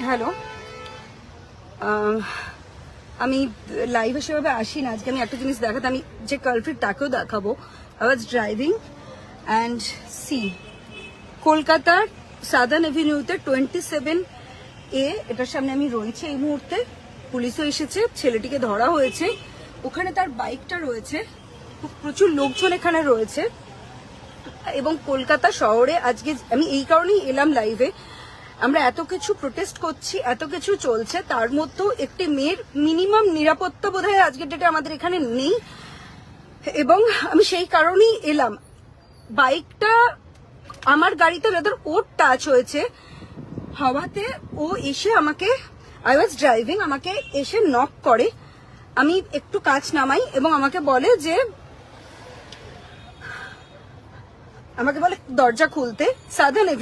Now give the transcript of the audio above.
Hello, আমি live সেভাবে আসি না আজকে। আমি একটা জিনিস দেখাতে, আমি যে কালপ্রিট তাকেও দেখাবো। I was driving and see কলকাতার সাদার্ন এভিনিউতে 27A এটার সামনে আমি রয়েছি এই মুহূর্তে। পুলিশও এসেছে, ছেলেটিকে ধরা হয়েছে। ওখানে তার বাইকটা রয়েছে, প্রচুর লোকজন এখানে রয়েছে। এবং কলকাতা শহরে আজকে আমি এই কারণেই এলাম লাইভে, আমরা এত কিছু প্রোটেস্ট করছি, এত কিছু চলছে, তার মধ্যেও একটি মেয়ের মিনিমাম নিরাপত্তা বোধহয় আজকের ডেটে আমাদের এখানে নেই। এবং আমি সেই কারণেই এলাম। বাইকটা আমার গাড়িতে রাদার ওর টাচ হয়েছে হওয়াতে ও এসে আমাকে, আই ওয়াজ ড্রাইভিং, আমাকে এসে নক করে। আমি একটু কাঁচ নামাই এবং আমাকে বলে দরজা খুলতে। Southern Avenue